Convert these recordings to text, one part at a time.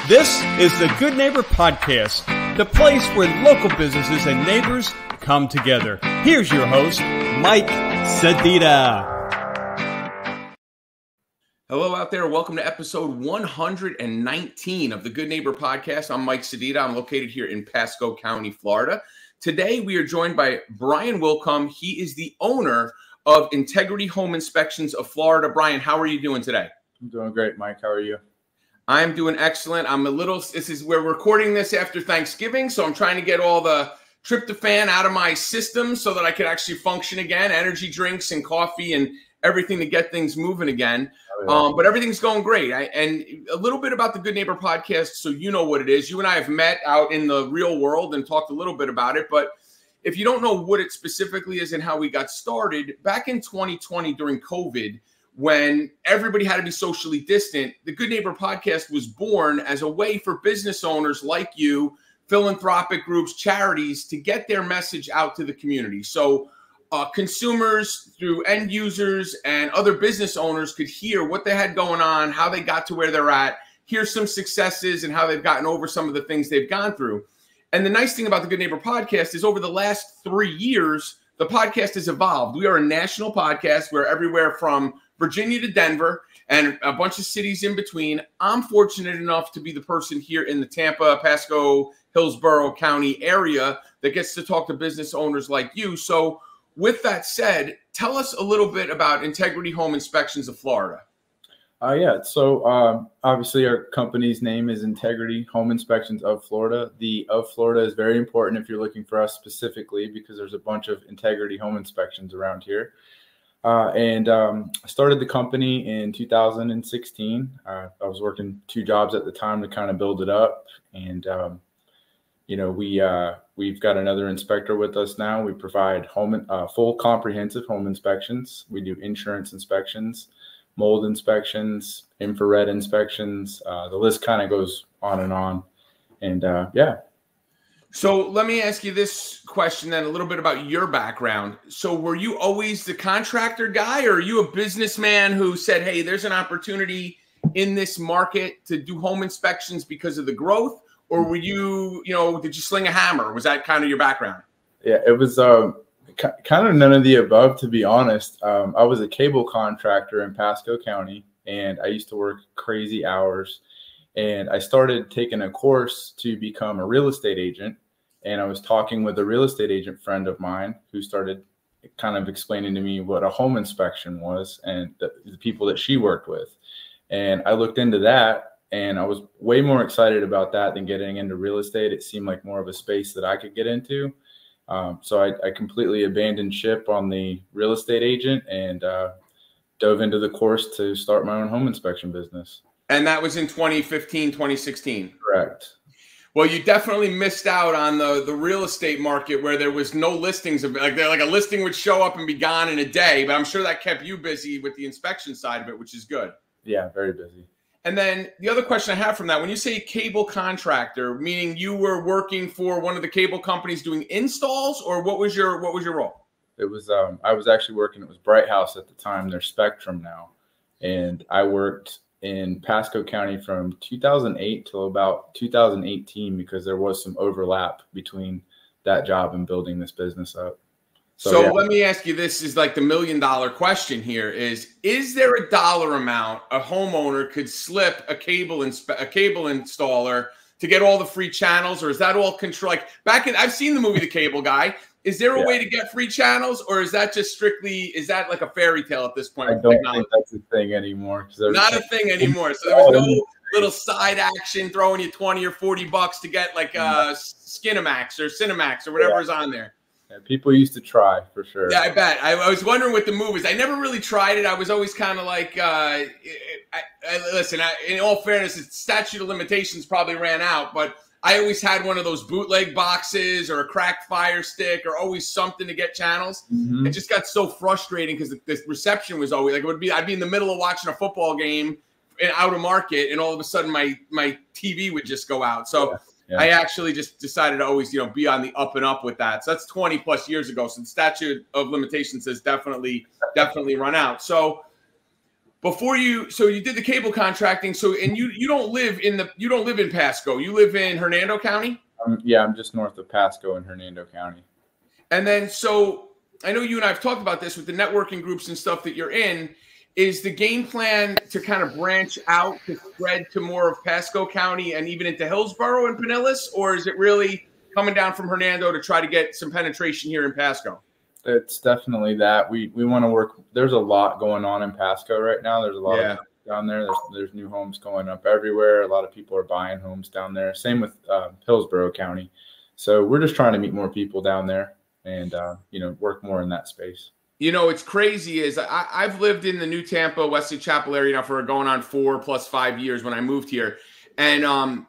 This is the Good Neighbor Podcast, the place where local businesses and neighbors come together. Here's your host, Mike Sedita. Hello out there. Welcome to episode 119 of the Good Neighbor Podcast. I'm Mike Sedita. I'm located here in Pasco County, Florida. Today, we are joined by Brian Wilcombe. He is the owner of Integrity Home Inspections of Florida. Brian, how are you doing today? I'm doing great, Mike. How are you? I'm doing excellent. We're recording this after Thanksgiving, so I'm trying to get all the tryptophan out of my system so that I can actually function again, energy drinks and coffee and everything to get things moving again. Oh, yeah. But everything's going great. And a little bit about the Good Neighbor Podcast, so you know what it is. You and I have met out in the real world and talked a little bit about it, but if you don't know what it specifically is and how we got started, back in 2020 during COVID, when everybody had to be socially distant, the Good Neighbor Podcast was born as a way for business owners like you, philanthropic groups, charities, to get their message out to the community. So consumers through end users and other business owners could hear what they had going on, how they got to where they're at, hear some successes and how they've gotten over some of the things they've gone through. And the nice thing about the Good Neighbor Podcast is over the last 3 years, the podcast has evolved. We are a national podcast. We're everywhere from Virginia to Denver and a bunch of cities in between. I'm fortunate enough to be the person here in the Tampa, Pasco, Hillsborough County area that gets to talk to business owners like you. So with that said, tell us a little bit about Integrity Home Inspections of Florida. So obviously our company's name is Integrity Home Inspections of Florida. The of Florida is very important if you're looking for us specifically because there's a bunch of Integrity Home Inspections around here. I started the company in 2016. I was working 2 jobs at the time to kind of build it up. And, we've got another inspector with us now. We provide full comprehensive home inspections. We do insurance inspections, mold inspections, infrared inspections. The list kind of goes on and on. And So let me ask you this question then, a little bit about your background. So were you always the contractor guy, or are you a businessman who said, hey, there's an opportunity in this market to do home inspections because of the growth? Or were you, did you sling a hammer? Was that kind of your background? Yeah, it was kind of none of the above, to be honest. I was a cable contractor in Pasco County, and I used to work crazy hours. And I started taking a course to become a real estate agent. And I was talking with a real estate agent friend of mine who started kind of explaining to me what a home inspection was and the people that she worked with. And I looked into that, and I was way more excited about that than getting into real estate. It seemed like more of a space that I could get into. So I completely abandoned ship on the real estate agent and dove into the course to start my own home inspection business. And that was in 2015, 2016? Correct. Well, you definitely missed out on the real estate market where there was no listings of like a listing would show up and be gone in a day. But I'm sure that kept you busy with the inspection side of it, which is good. Yeah, very busy. And then the other question I have from that, when you say cable contractor, meaning you were working for one of the cable companies doing installs, or what was your role? It was I was actually working. It was Bright House at the time. They're Spectrum now, and I worked in Pasco County from 2008 till about 2018 because there was some overlap between that job and building this business up. So yeah. Let me ask you, this is like the $1 million question here is there a dollar amount a homeowner could slip a cable installer to get all the free channels, or is that all control? Like I've seen the movie The Cable Guy. Is there a way to get free channels, or is that just strictly, is that like a fairy tale at this point? I don't think that's a thing anymore. Not a thing anymore. So there was no little side action throwing you 20 or 40 bucks to get like Skinamax or Cinemax or whatever is on there. Yeah, people used to try for sure. Yeah, I bet. I was wondering with the movies. I never really tried it. I was always kind of like, listen, in all fairness, the statute of limitations probably ran out, but I always had one of those bootleg boxes or a cracked Fire Stick or always something to get channels. Mm-hmm. It just got so frustrating because the reception was always like I'd be in the middle of watching a football game out of market, and all of a sudden my TV would just go out. So I actually just decided to always be on the up and up with that. So that's 20 plus years ago. So the statute of limitations has definitely run out. So before so you did the cable contracting. So, and you don't live in Pasco. You live in Hernando County? Yeah, I'm just north of Pasco in Hernando County. And then, so I know you and I have talked about this with the networking groups and stuff that you're in. Is the game plan to kind of branch out to spread to more of Pasco County and even into Hillsborough and Pinellas? Or is it really coming down from Hernando to try to get some penetration here in Pasco? It's definitely that. We want to work. There's a lot going on in Pasco right now. There's a lot of down there. There's new homes going up everywhere. A lot of people are buying homes down there. Same with Hillsborough County. So we're just trying to meet more people down there and, work more in that space. It's crazy is I've lived in the New Tampa, Wesley Chapel area now for going on 4+5 years when I moved here. And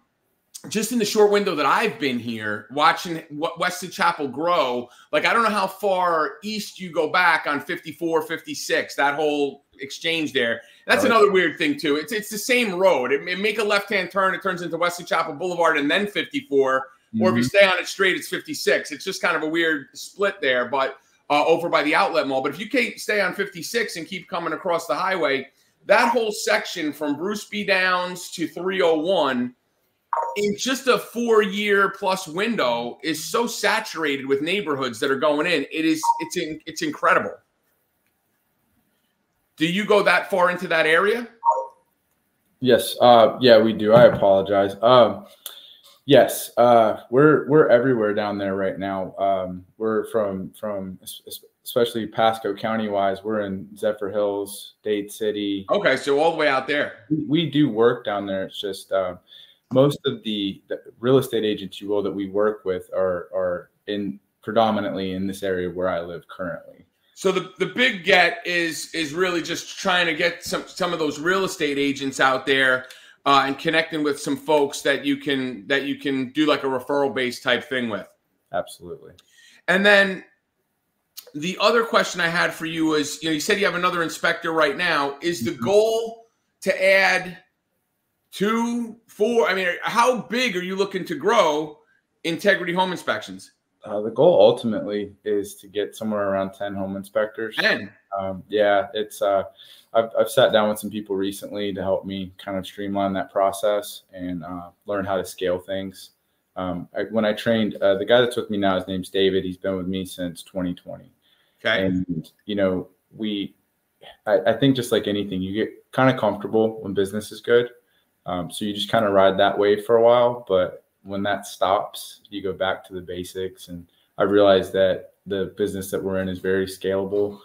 just in the short window that I've been here, watching Wesley Chapel grow, like I don't know how far east you go back on 54, 56, that whole exchange there. That's another weird thing too. It's the same road. It make a left-hand turn, it turns into Wesley Chapel Boulevard and then 54. Or if you stay on it straight, it's 56. It's just kind of a weird split there, but over by the outlet mall. But if you can't stay on 56 and keep coming across the highway, that whole section from Bruce B. Downs to 301 in just a 4-year plus window is so saturated with neighborhoods that are going in. It's incredible. Do you go that far into that area? Yes. Yeah, we do. I apologize. Yes, we're everywhere down there right now. We're from especially Pasco County wise. We're in Zephyr Hills, Dade City. Okay, so all the way out there. We do work down there. It's just most of the real estate agents you will that we work with are predominantly in this area where I live currently. So the big get is really just trying to get some of those real estate agents out there. And connecting with some folks that you can do like a referral based type thing with. Absolutely. And then the other question I had for you was, you said you have another inspector right now. Is the goal to add 2, 4? I mean, how big are you looking to grow Integrity Home Inspections? The goal ultimately is to get somewhere around 10 home inspectors. 10. Yeah, it's I've sat down with some people recently to help me kind of streamline that process and learn how to scale things. When I trained, the guy that's with me now, his name's David. He's been with me since 2020. Okay. And I think just like anything, you get kind of comfortable when business is good. So you just kind of ride that wave for a while, but when that stops, you go back to the basics. And I realized that the business that we're in is very scalable,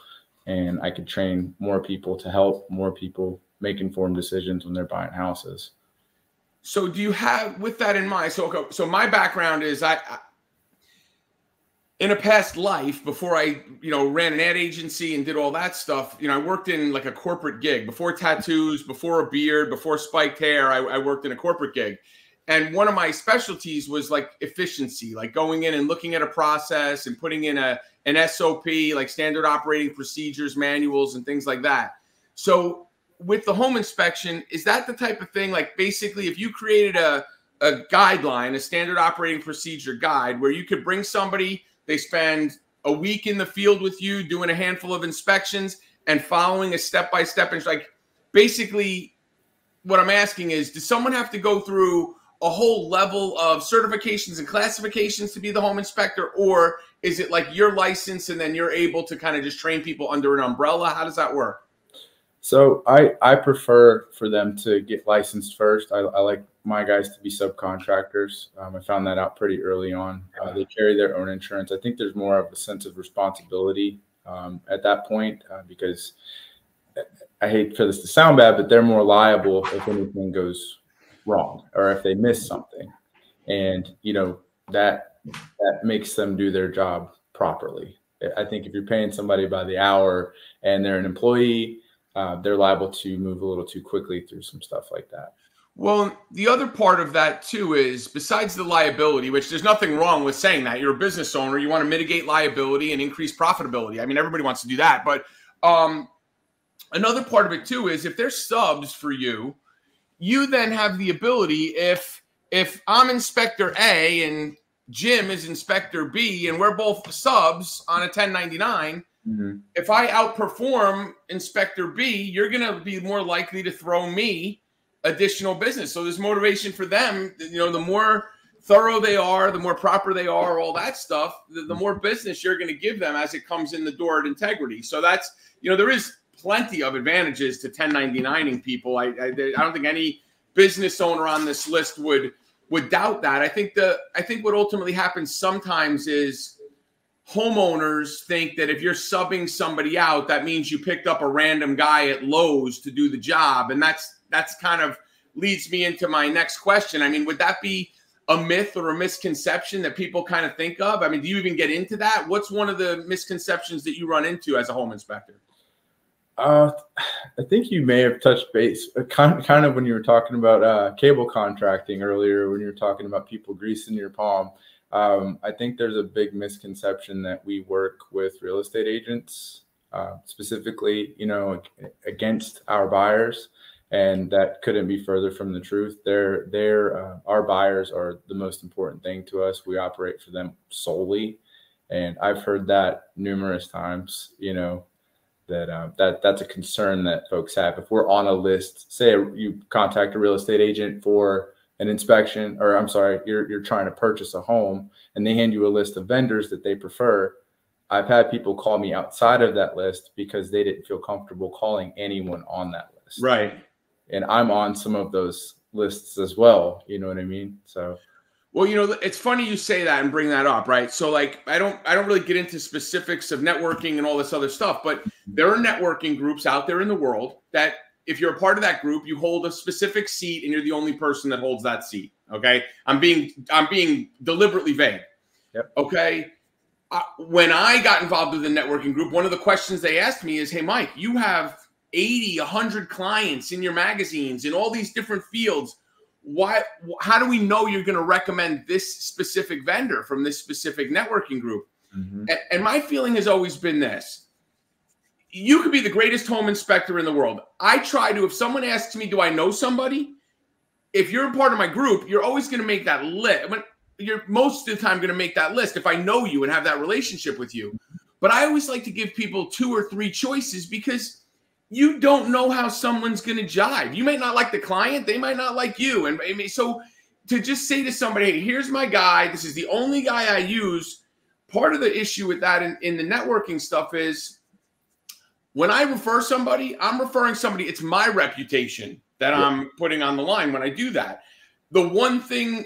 and I could train more people to help more people make informed decisions when they're buying houses. So do you have, with that in mind, so my background is I in a past life, before I, ran an ad agency and did all that stuff, I worked in like a corporate gig. Before tattoos, before a beard, before spiked hair, I worked in a corporate gig. And one of my specialties was like efficiency, like going in and looking at a process and putting in an SOP, like standard operating procedures, manuals, and things like that. So with the home inspection, is that the type of thing, like basically if you created a guideline, a standard operating procedure guide where you could bring somebody, they spend a week in the field with you doing a handful of inspections and following a step-by-step, and like basically what I'm asking is, does someone have to go through a whole level of certifications and classifications to be the home inspector, or is it like your license and then you're able to kind of just train people under an umbrella? How does that work? So I prefer for them to get licensed first. I like my guys to be subcontractors. I found that out pretty early on. They carry their own insurance. I think there's more of a sense of responsibility at that point because I hate for this to sound bad, but they're more liable if anything goes wrong or if they miss something. And, that makes them do their job properly. I think if you're paying somebody by the hour and they're an employee, they're liable to move a little too quickly through some stuff like that. Well, the other part of that too is, besides the liability, which there's nothing wrong with saying that, you're a business owner, you want to mitigate liability and increase profitability. I mean, everybody wants to do that. But another part of it too is if there's subs for you, you then have the ability, if I'm Inspector A and Jim is Inspector B and we're both subs on a 1099, if I outperform Inspector B, you're going to be more likely to throw me additional business. So there's motivation for them. You know, the more thorough they are, the more proper they are, all that stuff, the more business you're going to give them as it comes in the door at Integrity. So that's, you know, there is plenty of advantages to 1099ing people. I don't think any business owner on this list would doubt that. I think what ultimately happens sometimes is homeowners think that if you're subbing somebody out, that means you picked up a random guy at Lowe's to do the job. And that's kind of leads me into my next question. I mean, would that be a myth or a misconception that people kind of think of? I mean, do you even get into that? What's one of the misconceptions that you run into as a home inspector? I think you may have touched base kind of when you were talking about cable contracting earlier, when you were talking about people greasing your palm. I think there's a big misconception that we work with real estate agents, specifically, you know, against our buyers. And that couldn't be further from the truth. Our buyers are the most important thing to us. We operate for them solely. And I've heard that numerous times, you know, that's a concern that folks have. If we're on a list, say you contact a real estate agent for an inspection, or I'm sorry, you're trying to purchase a home and they hand you a list of vendors that they prefer. I've had people call me outside of that list because they didn't feel comfortable calling anyone on that list. Right. And I'm on some of those lists as well. You know what I mean? So, well, you know, it's funny you say that and bring that up, right? So like, I don't really get into specifics of networking and all this other stuff, but there are networking groups out there in the world that if you're a part of that group, you hold a specific seat and you're the only person that holds that seat. Okay. I'm being deliberately vague. Yep. Okay. When I got involved with the networking group, one of the questions they asked me is, hey, Mike, you have 80, 100 clients in your magazines in all these different fields. How do we know you're going to recommend this specific vendor from this specific networking group? Mm-hmm. And my feeling has always been this. You could be the greatest home inspector in the world. I try to, if someone asks me, do I know somebody? If you're a part of my group, you're always going to make that list. You're most of the time going to make that list if I know you and have that relationship with you. But I always like to give people 2 or 3 choices because you don't know how someone's going to jive. You might not like the client. They might not like you. And so to just say to somebody, hey, here's my guy. This is the only guy I use. Part of the issue with that in the networking stuff is when I refer somebody, I'm referring somebody. It's my reputation that I'm putting on the line when I do that. The one thing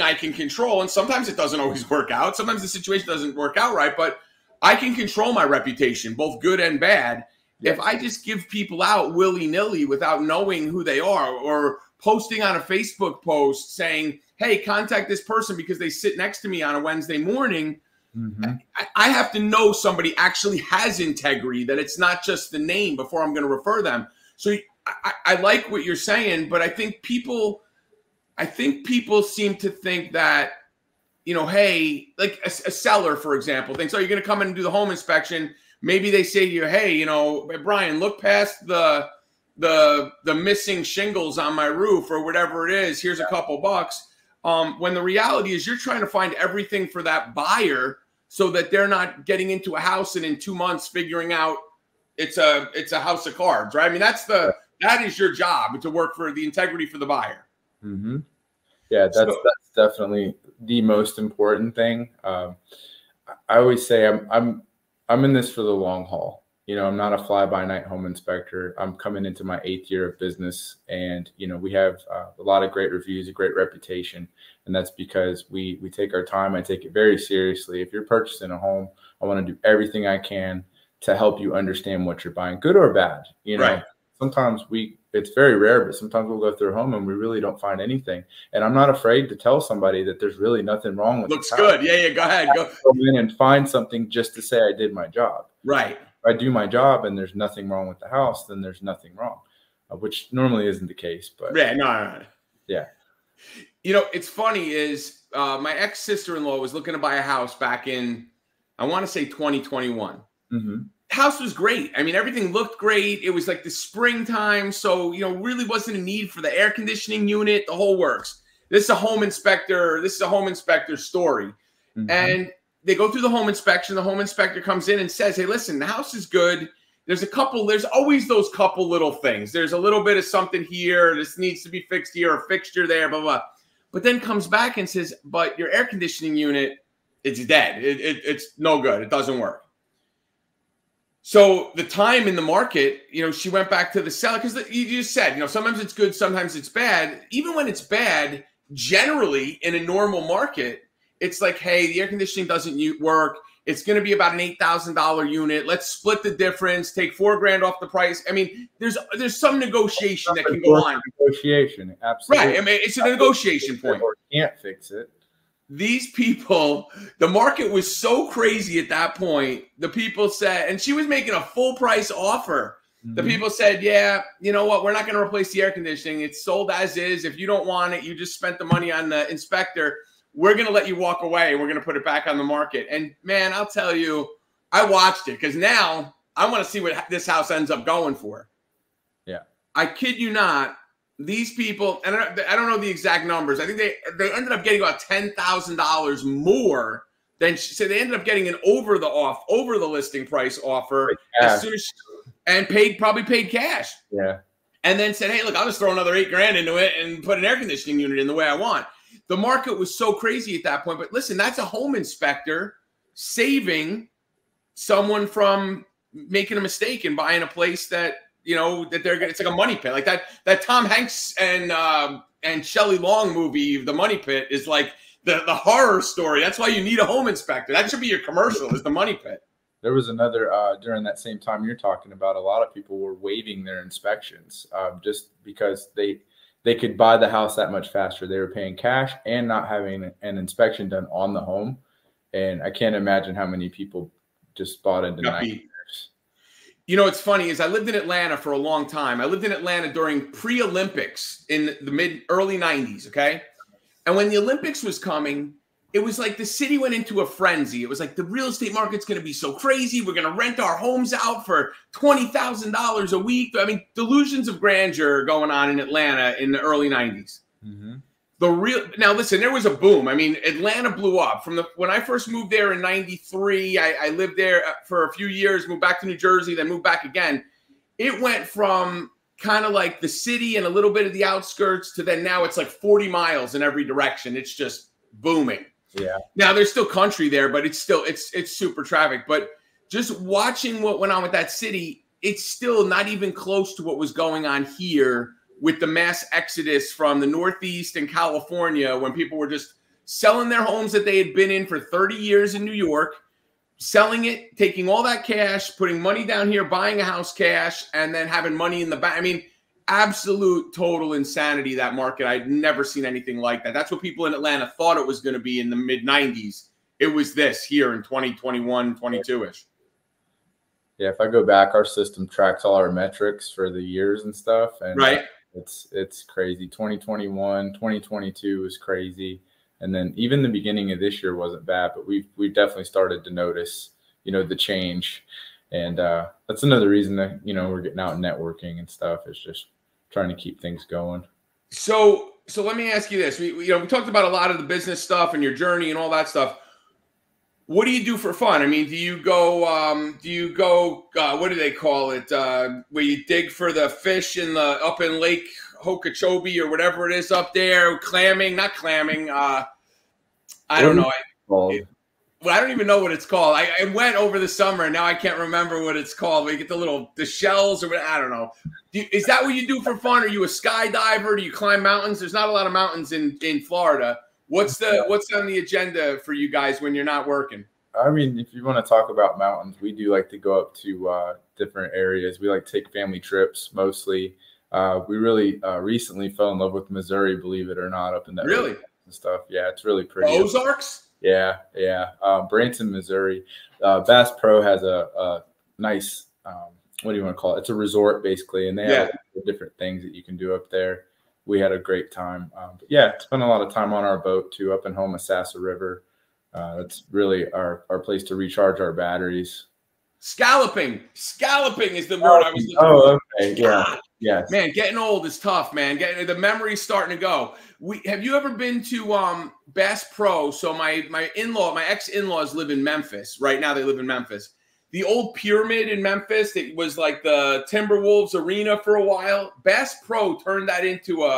I can control, and sometimes it doesn't always work out. Sometimes the situation doesn't work out right, but I can control my reputation, both good and bad. If I just give people out willy-nilly without knowing who they are, or posting on a Facebook post saying, hey, contact this person because they sit next to me on a Wednesday morning, I have to know somebody actually has integrity, that it's not just the name before I'm going to refer them. So I like what you're saying, but I think people seem to think that, you know, hey, like a seller, for example, thinks, oh, you're going to come in and do the home inspection. Maybe they say to you, hey, you know, Brian, look past the missing shingles on my roof or whatever it is. Here's a couple bucks. When the reality is you're trying to find everything for that buyer so that they're not getting into a house and in 2 months figuring out it's a house of cards, right? I mean, that is your job, to work for the integrity for the buyer. Mm-hmm. Yeah, that's definitely the most important thing. I always say I'm in this for the long haul. You know, I'm not a fly-by-night home inspector. I'm coming into my 8th year of business, and you know, we have a lot of great reviews, a great reputation, and that's because we take our time. I take it very seriously. If you're purchasing a home, I want to do everything I can to help you understand what you're buying, good or bad. You know, right. Sometimes it's very rare, but sometimes we'll go through a home and we really don't find anything. And I'm not afraid to tell somebody that there's really nothing wrong with it. Looks good. Yeah, go ahead. Go in and find something just to say I did my job. Right. If I do my job and there's nothing wrong with the house, then there's nothing wrong, which normally isn't the case. But yeah, no. Yeah. You know, it's funny is my ex-sister-in-law was looking to buy a house back in, I want to say 2021. Mm-hmm. House was great. I mean, everything looked great. It was like the springtime. So, you know, really wasn't a need for the air conditioning unit, the whole works. This is a home inspector story. Mm-hmm. And they go through the home inspection. The home inspector comes in and says, hey, listen, the house is good. There's always those couple little things. There's a little bit of something here. This needs to be fixed here, a fixture there, blah, blah. But then comes back and says, but your air conditioning unit, it's dead. It's no good. It doesn't work. So the time in the market, she went back to the seller because you just said, sometimes it's good, sometimes it's bad. Even when it's bad, generally in a normal market, it's like, hey, the air conditioning doesn't work. It's going to be about an $8,000 unit. Let's split the difference, take $4,000 off the price. I mean, there's some negotiation that can go on. Negotiation, absolutely. Right. I mean, it's a negotiation point. Or can't fix it. These people, the market was so crazy at that point. The people said, and she was making a full price offer. Mm-hmm. The people said, yeah, you know what? We're not going to replace the air conditioning. It's sold as is. If you don't want it, you just spent the money on the inspector. We're going to let you walk away. We're going to put it back on the market. And man, I'll tell you, I watched it because now I want to see what this house ends up going for. Yeah. I kid you not. These people, and I don't know the exact numbers. I think they ended up getting about $10,000 more than they ended up getting an over the listing price offer as soon as and probably paid cash. Yeah. And then said, hey, look, I'll just throw another $8,000 into it and put an air conditioning unit in the way I want. The market was so crazy at that point. But listen, that's a home inspector saving someone from making a mistake and buying a place that, that it's like a money pit. Like that Tom Hanks and Shelley Long movie, The Money Pit, is like the horror story. That's why you need a home inspector. That should be your commercial, is The Money Pit. There was another, during that same time you're talking about, a lot of people were waiving their inspections just because they could buy the house that much faster. They were paying cash and not having an inspection done on the home. And I can't imagine how many people just bought into nightmares. It's funny is I lived in Atlanta for a long time. I lived in Atlanta during pre-Olympics in the early 90s, okay? And when the Olympics was coming, it was like the city went into a frenzy. It was like the real estate market's going to be so crazy. We're going to rent our homes out for $20,000 a week. I mean, delusions of grandeur going on in Atlanta in the early 90s. Mm-hmm. Now, listen, there was a boom. I mean, Atlanta blew up. When I first moved there in 93, I lived there for a few years, moved back to New Jersey, then moved back again. It went from kind of like the city and a little bit of the outskirts to then now it's like 40 miles in every direction. It's just booming. Yeah. Now there's still country there, but it's super traffic. But just watching what went on with that city, it's still not even close to what was going on here with the mass exodus from the Northeast and California, when people were just selling their homes that they had been in for 30 years in New York, selling it, taking all that cash, putting money down here, buying a house cash, and then having money in the bank. I mean, absolute total insanity, that market. I'd never seen anything like that. That's what people in Atlanta thought it was going to be in the mid-90s. It was this here in 2021, 22-ish. Yeah, if I go back, our system tracks all our metrics for the years and stuff. And right. It's crazy. 2021, 2022 was crazy. And then even the beginning of this year wasn't bad, but we've definitely started to notice, the change. And that's another reason that, we're getting out and networking and stuff, is just trying to keep things going. So let me ask you this. We talked about a lot of the business stuff and your journey and all that stuff. What do you do for fun? I mean, do you go, what do they call it? Where you dig for the fish up in Lake Okeechobee or whatever it is up there, not clamming. I don't know. I don't even know what it's called. I went over the summer and now I can't remember what it's called. Where you get the shells or I don't know. Is that what you do for fun? Are you a skydiver? Do you climb mountains? There's not a lot of mountains in Florida. What's on the agenda for you guys when you're not working? I mean, if you want to talk about mountains, we do like to go up to different areas. We like to take family trips mostly. We really recently fell in love with Missouri, believe it or not, up in that really and stuff. Yeah, it's really pretty. Ozarks? Yeah. Branson, Missouri. Bass Pro has a nice, what do you want to call it? It's a resort basically, and they have different things that you can do up there. We had a great time. Spent a lot of time on our boat too, up in Homosassa River. That's really our place to recharge our batteries. Scalloping is the word I was looking for. Okay, yeah. Yes. Man, getting old is tough, man. The memory's starting to go. Have you ever been to Bass Pro? So my ex-in-laws live in Memphis. Right now they live in Memphis. The old pyramid in Memphis, it was like the Timberwolves arena for a while. Bass Pro turned that into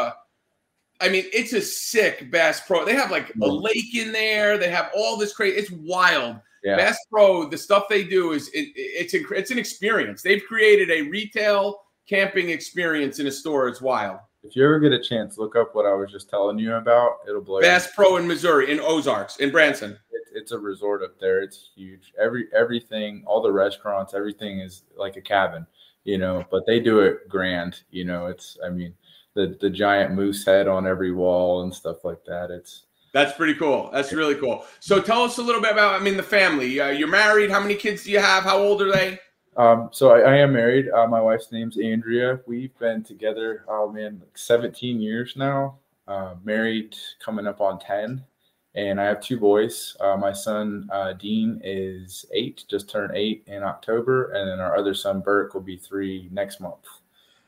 it's a sick Bass Pro. They have like a lake in there. They have all this crazy. It's wild. Yeah. Bass Pro, the stuff they do it's an experience. They've created a retail camping experience in a store. It's wild. If you ever get a chance, look up what I was just telling you about. It'll blow you. Bass Pro in Missouri, in Ozarks, in Branson. It's a resort up there. It's huge. Everything, all the restaurants, everything is like a cabin, but they do it grand. The giant moose head on every wall and stuff like that. That's pretty cool. That's really cool. So tell us a little bit about, the family. You're married. How many kids do you have? How old are they? So I am married. My wife's name's Andrea. We've been together, 17 years now. Married coming up on 10. And I have 2 boys. My son, Dean, is 8, just turned 8 in October. And then our other son, Burke, will be 3 next month.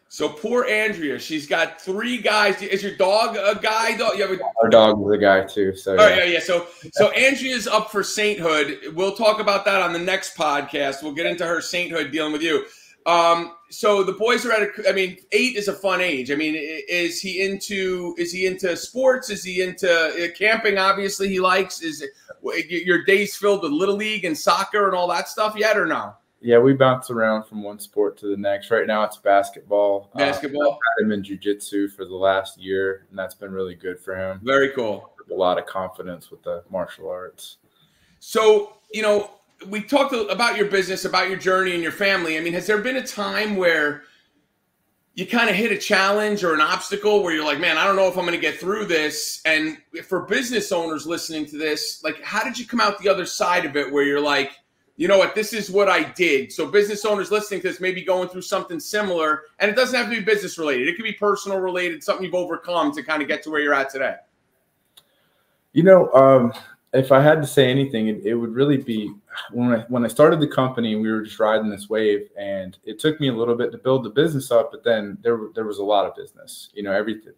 So poor Andrea, she's got 3 guys. Is your dog a guy? Our dog is a guy too. So yeah. So Andrea's up for sainthood. We'll talk about that on the next podcast. We'll get into her sainthood dealing with you. So the boys are at 8 is a fun age. Is he into sports? Is he into camping? Obviously he likes. Is your days filled with Little League and soccer and all that stuff yet or no? Yeah, we bounce around from one sport to the next. Right now it's basketball. I've had him in jiu-jitsu for the last year, and that's been really good for him. Very cool. A lot of confidence with the martial arts. So, we talked about your business, about your journey and your family. Has there been a time where you kind of hit a challenge or an obstacle where you're like, man, I don't know if I'm going to get through this? And for business owners listening to this, like, how did you come out the other side of it where you're like, you know what, this is what I did? So business owners listening to this may be going through something similar, and it doesn't have to be business related. It could be personal related, something you've overcome to kind of get to where you're at today. If I had to say anything, it would really be when I started the company, we were just riding this wave, and it took me a little bit to build the business up, but then there was a lot of business.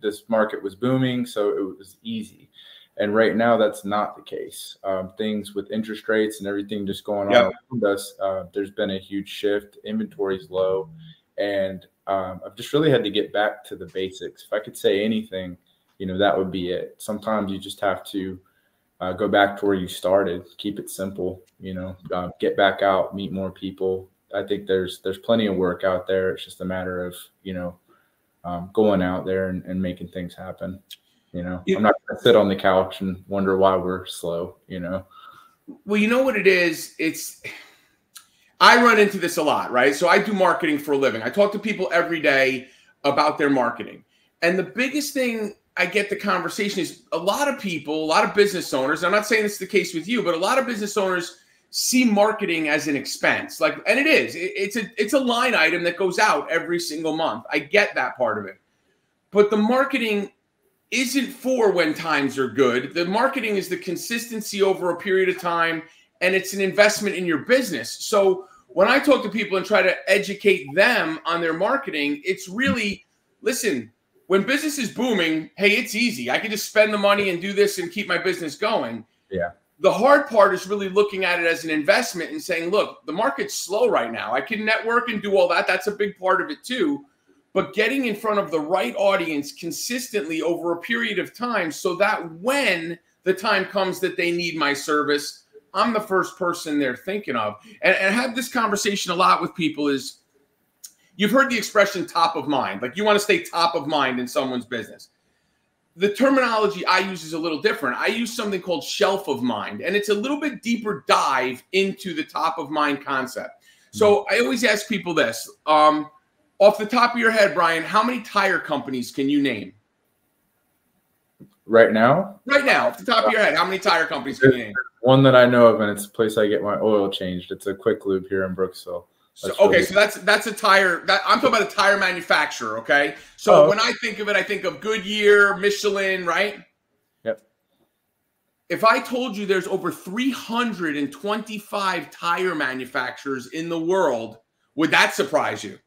This market was booming, so it was easy. And right now, that's not the case. Things with interest rates and everything just going on around us, there's been a huge shift. Inventory's low. And I've just really had to get back to the basics. If I could say anything, that would be it. Sometimes you just have to go back to where you started, keep it simple, get back out, meet more people. I think there's plenty of work out there. It's just a matter of, going out there and making things happen. I'm not going to sit on the couch and wonder why we're slow, Well, you know what it is? I run into this a lot, right? So I do marketing for a living. I talk to people every day about their marketing. And the biggest thing I get the conversation is a lot of people, a lot of business owners, I'm not saying this is the case with you, but a lot of business owners see marketing as an expense. And it is. It's a line item that goes out every single month. I get that part of it. But the marketing isn't for when times are good. The marketing is the consistency over a period of time, and it's an investment in your business. So when I talk to people and try to educate them on their marketing, it's really, listen, when business is booming, hey, it's easy. I can just spend the money and do this and keep my business going. Yeah. The hard part is really looking at it as an investment and saying, look, the market's slow right now. I can network and do all that. That's a big part of it too. But getting in front of the right audience consistently over a period of time so that when the time comes that they need my service, I'm the first person they're thinking of. And I have this conversation a lot with people is, you've heard the expression top of mind. Like you want to stay top of mind in someone's business. The terminology I use is a little different. I use something called shelf of mind, and it's a little bit deeper dive into the top of mind concept. So I always ask people this. Off the top of your head, Brian, how many tire companies can you name? Right now? Right now, off the top of your head, how many tire companies can you name? One that I know of, and it's a place I get my oil changed. It's a Quick Lube here in Brooksville. So that's a tire. I'm talking about a tire manufacturer, okay? So when I think of it, I think of Goodyear, Michelin, right? Yep. If I told you there's over 325 tire manufacturers in the world, would that surprise you?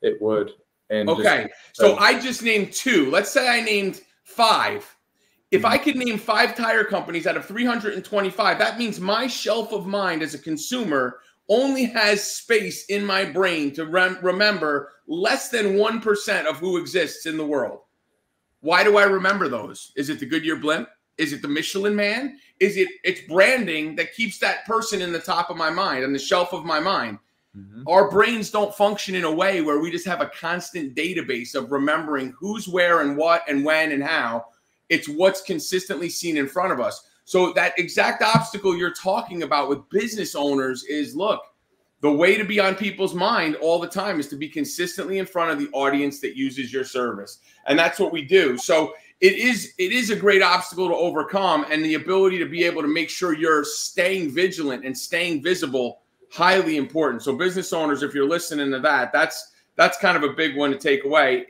It would. And okay, so I just named 2. Let's say I named 5. If I could name 5 tire companies out of 325, that means my shelf of mind as a consumer only has space in my brain to remember less than 1% of who exists in the world. Why do I remember those? Is it the Goodyear blimp? Is it the Michelin Man? It's branding that keeps that person in the top of my mind, on the shelf of my mind. Mm-hmm. Our brains don't function in a way where we just have a constant database of remembering who's where and what and when and how. It's what's consistently seen in front of us. So that exact obstacle you're talking about with business owners is, look, the way to be on people's mind all the time is to be consistently in front of the audience that uses your service. And that's what we do. So it is a great obstacle to overcome, and the ability to be able to make sure you're staying vigilant and staying visible, highly important. So business owners, if you're listening to that, that's kind of a big one to take away.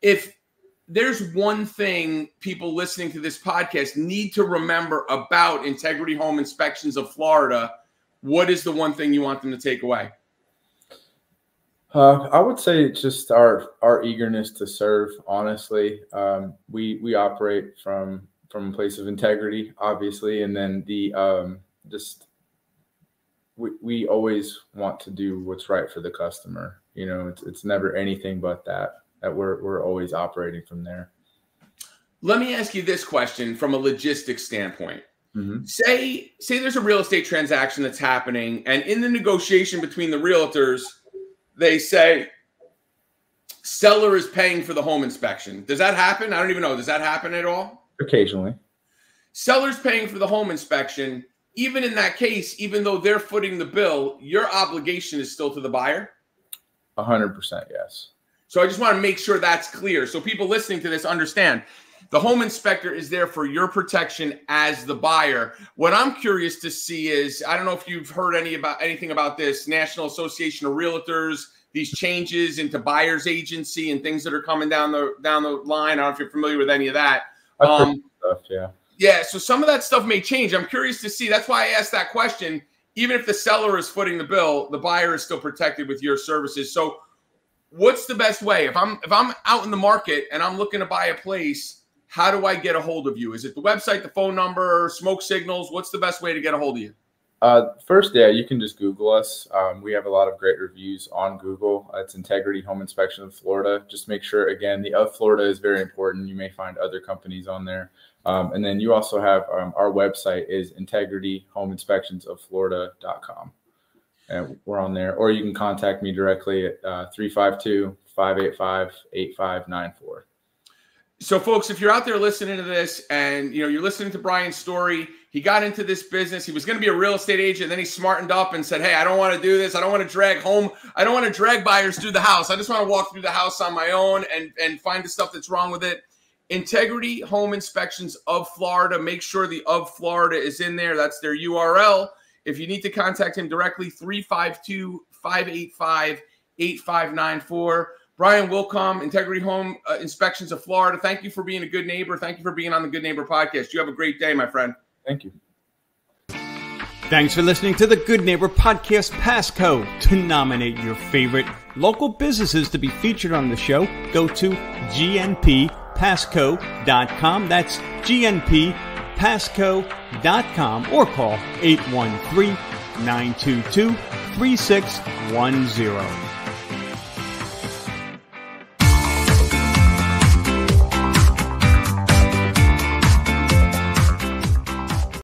If there's one thing people listening to this podcast need to remember about Integrity Home Inspections of Florida, what is the one thing you want them to take away? I would say it's just our eagerness to serve. Honestly, we operate from a place of integrity, obviously, and then we always want to do what's right for the customer. You know, it's never anything but that we're always operating from there. Let me ask you this question from a logistics standpoint. Mm-hmm. Say there's a real estate transaction that's happening, and in the negotiation between the realtors, they say seller is paying for the home inspection. Does that happen? I don't even know. Does that happen at all? Occasionally. Seller's paying for the home inspection. Even in that case, even though they're footing the bill, your obligation is still to the buyer? 100%, yes. So I just want to make sure that's clear. So people listening to this understand. The home inspector is there for your protection as the buyer. What I'm curious to see is, I don't know if you've heard anything about this National Association of Realtors, these changes into buyer's agency and things that are coming down the line. I don't know if you're familiar with any of that. Stuff, yeah. Yeah, so some of that stuff may change. I'm curious to see. That's why I asked that question. Even if the seller is footing the bill, the buyer is still protected with your services. So what's the best way? If I'm out in the market and I'm looking to buy a place, how do I get a hold of you? Is it the website, the phone number, smoke signals? What's the best way to get a hold of you? First, yeah, you can just Google us. We have a lot of great reviews on Google. It's Integrity Home Inspection of Florida. Just make sure, again, the of Florida is very important. You may find other companies on there. And then you also have our website is integrityhomeinspectionsofflorida.com. And we're on there. Or you can contact me directly at 352-585-8594. So, folks, if you're out there listening to this and, you're listening to Brian's story, he got into this business. He was going to be a real estate agent. Then he smartened up and said, hey, I don't want to do this. I don't want to drag buyers through the house. I just want to walk through the house on my own and find the stuff that's wrong with it. Integrity Home Inspections of Florida. Make sure the of Florida is in there. That's their URL. If you need to contact him directly, 352-585-8594. Brian Wilcom, Integrity Home Inspections of Florida. Thank you for being a good neighbor. Thank you for being on the Good Neighbor Podcast. You have a great day, my friend. Thank you. Thanks for listening to the Good Neighbor Podcast Passcode. To nominate your favorite local businesses to be featured on the show, go to gnppasco.com. That's gnppasco.com, or call 813-922-3610.